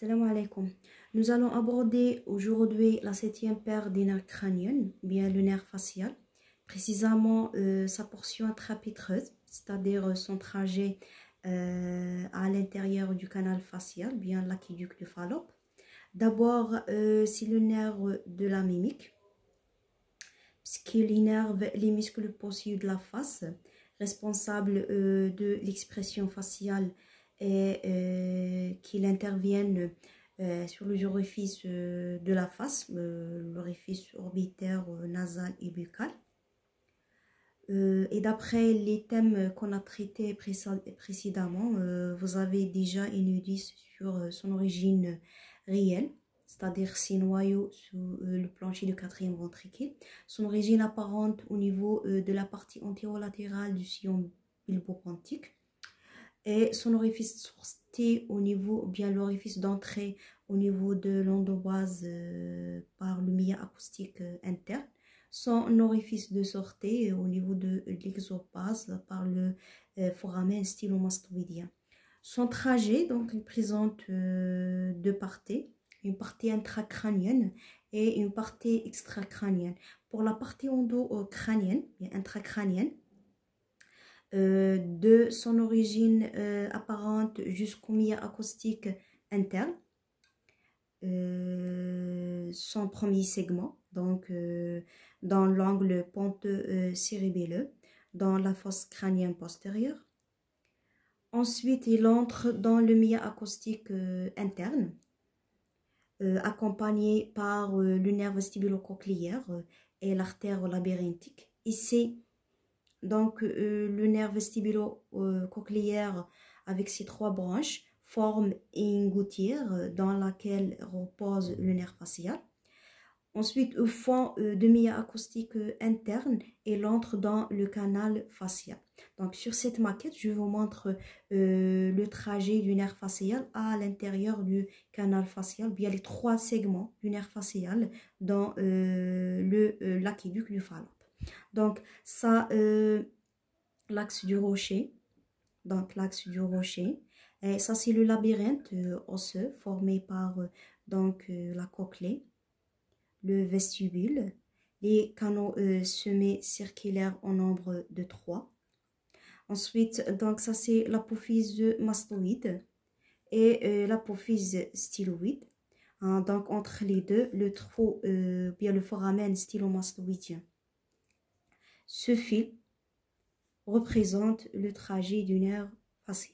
Salam alaikum. Nous allons aborder aujourd'hui la 7e paire des nerfs crâniens, bien le nerf facial, précisément sa portion intrapétreuse, c'est-à-dire son trajet à l'intérieur du canal facial, bien l'aqueduc du Fallope. D'abord, c'est le nerf de la mimique, puisqu'il innerve les muscles possus de la face, responsable de l'expression faciale et qu'il intervienne sur les orifices de la face, l'orifice orbitaire, nasal et buccal. Et d'après les thèmes qu'on a traités précédemment, vous avez déjà une idée sur son origine réelle, c'est-à-dire ses noyaux sous le plancher du 4e ventricule, son origine apparente au niveau de la partie antérolatérale du sillon bulbopontique, et son orifice sortie au niveau, bien l'orifice d'entrée au niveau de l'endobase par le milieu acoustique interne, son orifice de sortie au niveau de l'exobase par le foramen stylomastoïdien. Son trajet, donc, il présente deux parties, une partie intracrânienne et une partie extracrânienne. Pour la partie endocrânienne, intracrânienne, de son origine apparente jusqu'au milieu acoustique interne, son premier segment, donc dans l'angle penteux cérébelleux, dans la fosse crânienne postérieure. Ensuite, il entre dans le milieu acoustique interne, accompagné par le nerf vestibulo-cochléaire et l'artère labyrinthique. Ici, donc, le nerf vestibulo-cochléaire avec ses trois branches forme une gouttière dans laquelle repose le nerf facial. Ensuite, au fond de milieu acoustique interne, il entre dans le canal facial. Donc, sur cette maquette, je vous montre le trajet du nerf facial à l'intérieur du canal facial, bien les trois segments du nerf facial dans l'aqueduc du Fallope. Donc, ça, l'axe du rocher, et ça c'est le labyrinthe osseux formé par la cochlée, le vestibule, les canaux semés circulaires en nombre de 3. Ensuite, donc ça c'est l'apophyse mastoïde et l'apophyse styloïde. Hein, donc entre les deux, le trou, bien le foramen stylomastoïdien. Ce fil représente le trajet du nerf facial.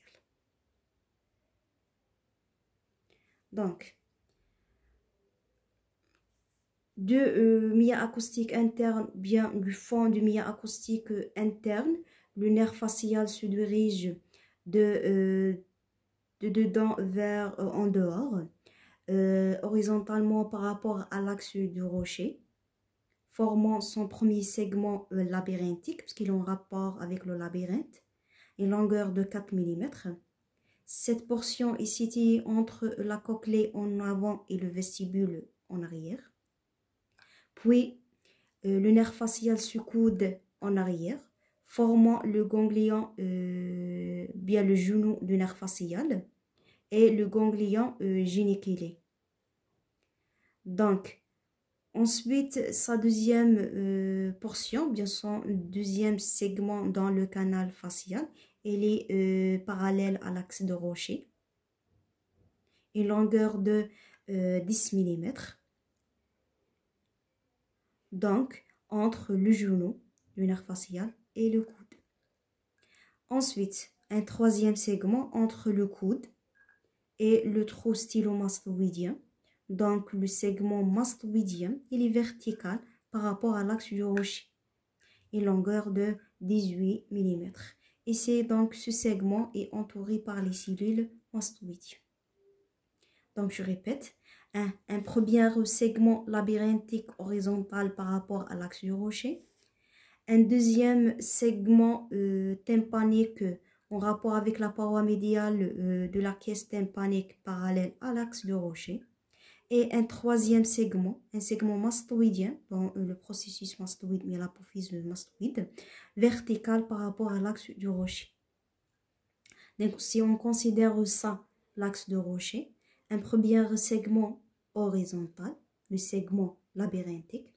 Donc, de milieu acoustique interne, bien du fond du milieu acoustique interne, le nerf facial se dirige de dedans vers en dehors, horizontalement par rapport à l'axe du rocher, formant son premier segment labyrinthique, puisqu'il est en rapport avec le labyrinthe, une longueur de 4 mm. Cette portion est située entre la cochlée en avant et le vestibule en arrière. Puis, le nerf facial se coude en arrière, formant le ganglion, bien le genou du nerf facial, et le ganglion géniculé. Donc, ensuite, sa deuxième portion, bien son deuxième segment dans le canal facial, elle est parallèle à l'axe de rocher. Une longueur de 10 mm. Donc, entre le genou, le nerf facial et le coude. Ensuite, un troisième segment entre le coude et le trou stylomastoïdien. Donc, le segment mastoïdien, il est vertical par rapport à l'axe du rocher. Une longueur de 18 mm. Et c'est donc ce segment est entouré par les cellules mastoïdiennes. Donc, je répète, un premier segment labyrinthique horizontal par rapport à l'axe du rocher. Un deuxième segment tympanique en rapport avec la paroi médiale de la caisse tympanique parallèle à l'axe du rocher. Et un troisième segment, un segment mastoïdien, dans le processus mastoïde, mais l'apophyse mastoïde, vertical par rapport à l'axe du rocher. Donc, si on considère ça, l'axe de rocher, un premier segment horizontal, le segment labyrinthique,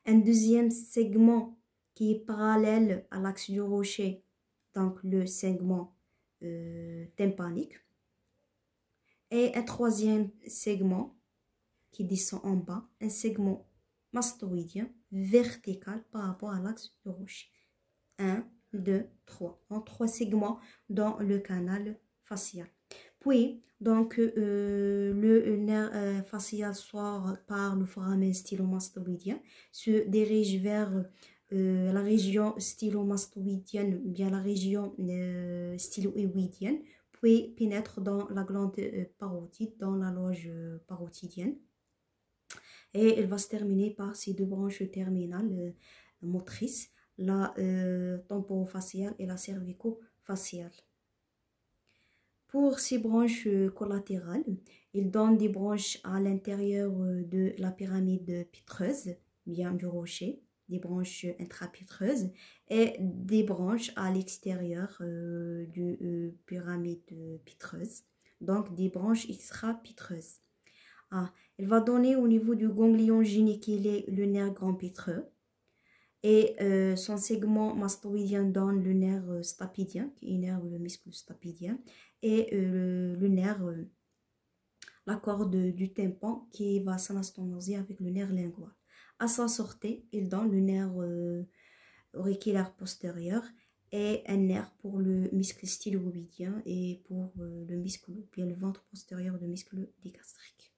un deuxième segment qui est parallèle à l'axe du rocher, donc le segment tympanique, et un troisième segment qui descend en bas, un segment mastoïdien vertical par rapport à l'axe du rocher. 1, 2, 3. Donc, 3 segments dans le canal facial. Puis, donc, le nerf facial sort par le foramen stylomastoïdien, se dirige vers la région stylomastoïdienne, bien la région styloïdienne, puis pénètre dans la glande parotide, dans la loge parotidienne. Et elle va se terminer par ces deux branches terminales motrices, la temporofaciale et la cervico-faciale. Pour ces branches collatérales, il donne des branches à l'intérieur de la pyramide pitreuse, bien du rocher, des branches intrapitreuses, et des branches à l'extérieur du pyramide pitreuse, donc des branches extra-pitreuses. Elle va donner au niveau du ganglion géniculé le nerf grand pitreux. Et son segment mastoïdien donne le nerf stapidien, qui innerve le muscle stapidien, et le nerf, la corde du tympan, qui va s'anastomoser avec le nerf lingual. À sa sortie, il donne le nerf auriculaire postérieur et un nerf pour le muscle styloïdien et pour le muscle, bien le ventre postérieur du muscle digastrique.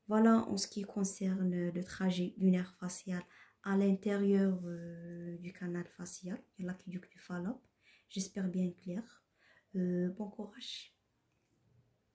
Voilà en ce qui concerne le trajet du nerf facial à l'intérieur du canal facial et l'aqueduc du Fallope. J'espère bien clair. Bon courage.